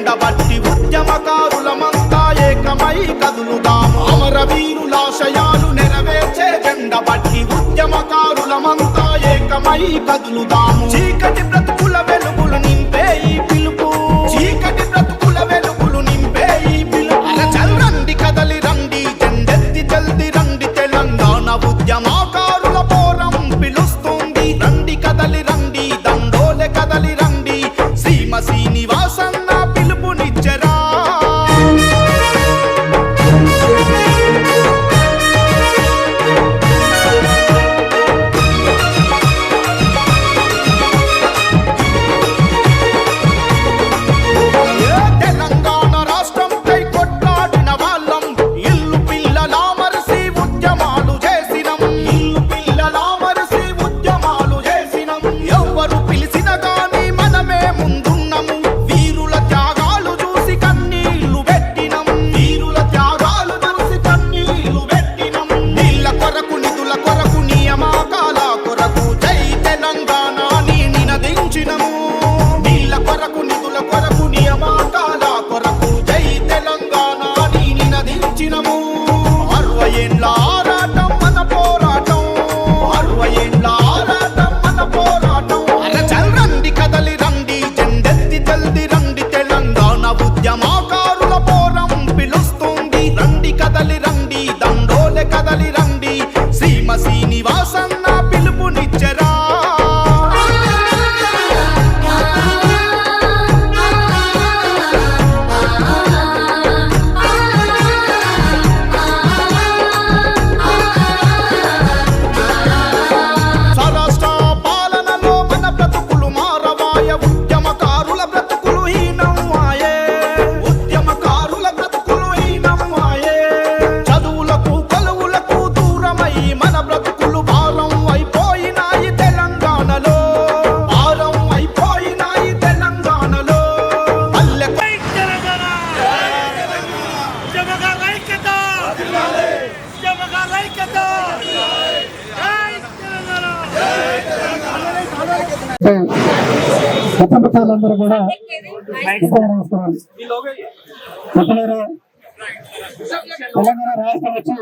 జెండబట్టి ఉద్యమకారులమంతా ఏకమై కదులుదాము అమరవీరులాశయాలు నెరవేర్చే జెండబట్టి ఉద్యమకారులమంతా ఏకమై కదులుదాము చీకటి బ్రతుకుల వెలుగులు నింపే ఈ పిలుపు చీకటి బ్రతుకుల వెలుగులు నింపే ఈ పిలుపు చల్ రండి కదలి రండి జెండెత్తి జల్ది రండి తెలంగాణ ఉద్యమకారుల పోరం పిలుస్తుంది రండి కదలి రండి దండోలే కదలి రండి సీమ శ్రీనివాసన్న పిలుపునిచ్చరా తెలంగాణ రాష్ట్రంపై కొట్లాడిన వాళ్ళం ఇల్లు పిల్లలా మరిసి ఉద్యమాలు చేసినం ఇల్లు పిల్లలా మరిసి ఉద్యమాలు చేసినం ఎవ్వరు పిలిచిన గాని మనమే ముందున్నము వీరుల త్యాగాలు చూసి కన్నీళ్లు పెట్టినం వీరుల త్యాగాలు చూసి కన్నీళ్లు పెట్టినం నీళ్ళ కొరకు నిధుల కొరకు నియామకాల కొరకు జై తెలంగాణ అని నినదించినము నీళ్ళ కొరకు నిధుల కొరకు నియామకాల కొరకు జై తెలంగాణ అని నినదించినము 60 ఏళ్ల ఆరాటం మన పోరాటం 60 ఏళ్ల ఆరాటం మన పోరాటం చల్ రండి కదలి రండి జెండెత్తి జల్ది రండి తెలంగాణ ఉద్యమకారుల పోరం పిలుస్తుంది రండి కదలి రండి దండోలే కదలి రండి సీమ శ్రీనివాసన్న పిలుపునిచ్చరా స్వరాష్ట్ర పాలనలో మన బ్రతుకులు మారవాయ ఉద్యమకారుల బ్రతుకులు హీనమాయే ఉద్యమకారుల బ్రతుకులు హీనమాయే చదువులకు కొలువులకు దూరమై మన బ్రతుకులు భారం అయిపోయినాయి తెలంగాణలో భారం అయిపోయినాయి తెలంగాణలో పల్లె ప్రతిపక్షాలందరూ కూడా నమస్కారాలు. మిత్రులారా, తెలంగాణ రాష్ట్రం వచ్చి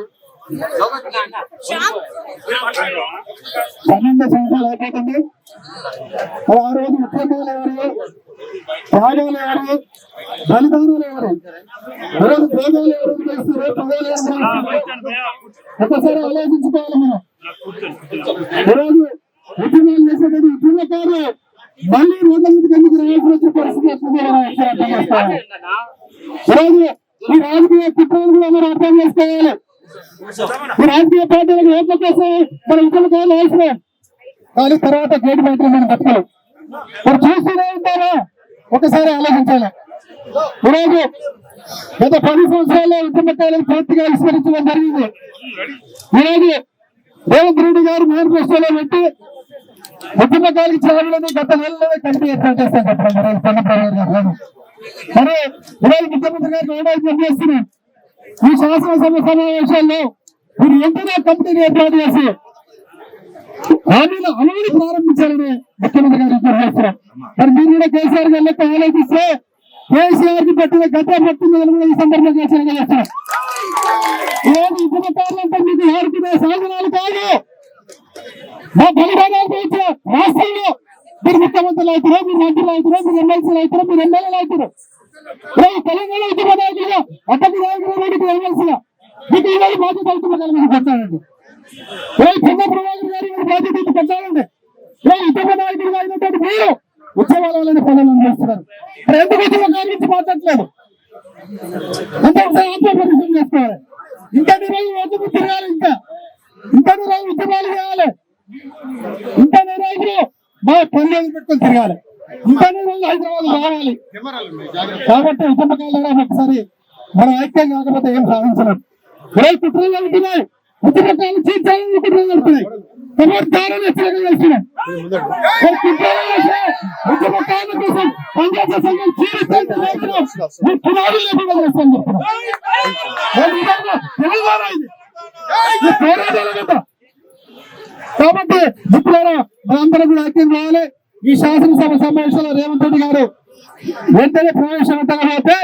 12 సంవత్సరాలు అయిపోతుంది. ఆ రోజు ఉద్యమాలు ఎవరు, త్యాగాలు ఎవరు, బలిదానాలు ఎవరు, ఈరోజు పేదలు ఎవరు చేస్తారు, ప్రజలు ఎవరు చేస్తారు, ఒకసారి ఆలోచించుకోవాలి మనం. ఈరోజు ఉద్యమాలు చేసేటప్పుడు ఉద్యమకారులు మళ్ళీ రోడ్ల మీదకి ఎందుకు రావాల్సి వచ్చే పరిస్థితి వస్తుంది. ఈరోజు ఈ రాజకీయ కుట్రలు కూడా మనం అర్థం చేసుకోవాలి. ఈ రాజకీయ పార్టీలకు ఓట్ల కోసం మన ఉద్యమకారులు అవసరం, కానీ తర్వాత గేటు బయట మనం బతకలు మరి చూస్తూనే ఉంటారా, ఒకసారి ఆలోచించాలి. ఈరోజు గత 10 సంవత్సరాల్లో ఉద్యమకారులను పూర్తిగా విస్మరించడం జరిగింది. ఈరోజు రేవంత్ రెడ్డి గారు మేనిఫెస్టోలో పెట్టి ఉద్యమకారులకు చేయాలని గత నెలలోనే కమిటీ ఏర్పాటు చేస్తాను చెప్పారు. మరి ఈరోజు ముఖ్యమంత్రి గారికి ఏడాది పనిచేస్తున్నాం. ఈ శాసనసభ సమావేశాల్లో మీరు వెంటనే కమిటీని ఏర్పాటు చేసి హామీల అమలుని ప్రారంభించాలని ముఖ్యమంత్రి గారు నిర్వహిస్తున్నాం. మరి మీరు కూడా కేసీఆర్ గారు లెక్క ఆలోచిస్తే కేసీఆర్ కి పట్టిన గత పట్టిందని ఈ సందర్భంగా చేస్తున్నాం. ఈరోజు ఉద్యమకారులంటే మీకు ఆడుకునే సాధనాలు కాదు, మా బలిదానాలు గురించి రాష్ట్రంలో మీరు ముఖ్యమంత్రులు అవుతారో, మీరు మంత్రులు అవుతారో, మీరు ఎమ్మెల్సీలు అవుతారో, మీరు ఎమ్మెల్యేలు అవుతారు. తెలంగాణ ఉద్యమ నాయకులుగా అతని నాయకులు ఎమ్మెల్సీగా మీకు ఈరోజు బాధ్యత ఉద్యమకాలు మీరు పెట్టాలండి. చిన్న ప్రభాకర్ గారి బాధ్యత పెట్టాలండి. ఉద్యమ నాయకులుగా అయినటువంటి మీరు ఉద్యమాలని పనులను చేస్తున్నారు. ఎందుకు ఉద్యమకాల నుంచి మాట్లాడలేదు అంటే ఒకసారి ఆత్మపరిశీలన చేసుకోవాలి. ఇంకా రోజు ఉద్యమం తిరగాలి, ఇంకా రోజు ఉద్యమాలు చేయాలి, ఇంకా రోజులు బాగా పనులు పెట్టుకొని తిరగాలి, ఇంకా రోజు హైదరాబాద్ రావాలి. కాబట్టి ఉద్యమకాలు ఒకసారి మనం ఐక్యం కాకపోతే ఏం సాధించలేం. ఈరోజు కుట్రలు జరుగుతున్నాయి, ఉద్యమకాలు చీల్చాలని కుట్రలు జరుగుతున్నాయి. ఉద్యమకాల కోసం పంచాయతీ సంఘం కాబట్టి మిత్రులారా మనందరం కూడా ఐక్యం కావాలి. ఈ శాసనసభ సమావేశంలో రేవంత్ రెడ్డి గారు వెంటనే ప్రవేశపెట్టకపోతే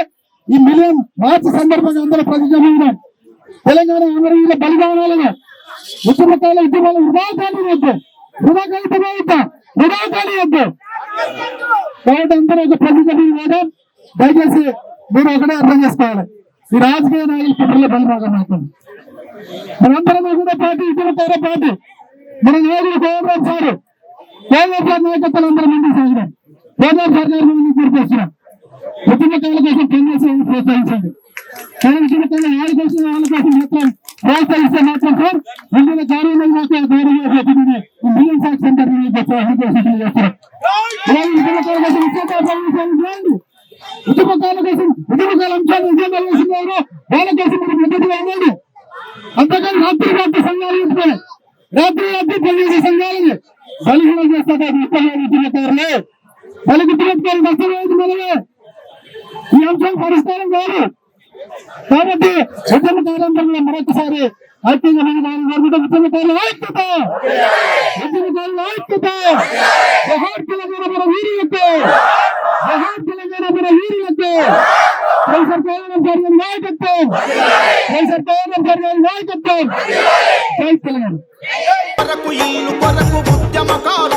ఈ మిలియన్ మార్చి సందర్భంగా అందరూ ప్రతిజ్ఞానం తెలంగాణ అమరవీరుల బలిదానాలను ఉద్యమకాల ఉద్యమాలు వృధా కానివద్దు, వృధా కానివద్దు, వృధా కానివద్దు. కాబట్టి అందరూ ఒక ప్రతిజ్ఞ దయచేసి మీరు ఒకటే అర్థం చేసుకోవాలి, ఈ రాజకీయ నాయకుల కుట్రలో బలిభాగం అవుతుంది. మనందరం కూడా పార్టీ ఉద్యమకార పార్టీ మన నాయకుడు గోవర్ధన్ సార్ నాయకత్వం అందరూ ముందుకు సాగడం, గోవర్ధన్ సార్ గారు ముందుకు గుర్తొస్తున్నాం. ఉద్యమకాల కోసం పనిచేసి ప్రోత్సహించండి. ఉద్యమకాల వాళ్ళ కోసం మాత్రం ప్రోత్సహిస్తే మాత్రం సార్ ముందున్న కార్యక్రమం మిలియన్ సాక్ సెంటర్ ఉద్యమకాల కోసం ఉద్యమకాల అంశాలు ఉద్యమాలు వేసినారు వాళ్ళ కోసం మీరు మద్దతుగా ఉండండి. అంతేకాని రాత్రి రాత్రి సంఘాలు చెప్తారు, రాత్రి రాత్రి పనిచేసే సంఘాలని బలిహీనం చేస్తారు ఉద్యమకారులే. వాళ్ళకి ఉద్యమకారులు నష్టమైంది మనమే, ఈ అంశం పరిష్కారం కాదు. కాబట్టి ఉద్యమకారులందరూ మరొకసారి ఐక్యంగా ఉద్యమకారుల ఐక్యత, ఉద్యమకారుల ఐక్యత. జోహార్ తెలంగాణ మన వీరులకు, జోహార్ తెలంగాణ మన వీరులకు. ప్రొఫెసర్ కేవలం గారి నాయకత్వం, ప్రొఫెసర్ కేవలం గారి నాయకత్వం. జై తెలంగాణ. కొరకు ఇల్లు కొరకు ఉద్యమకారు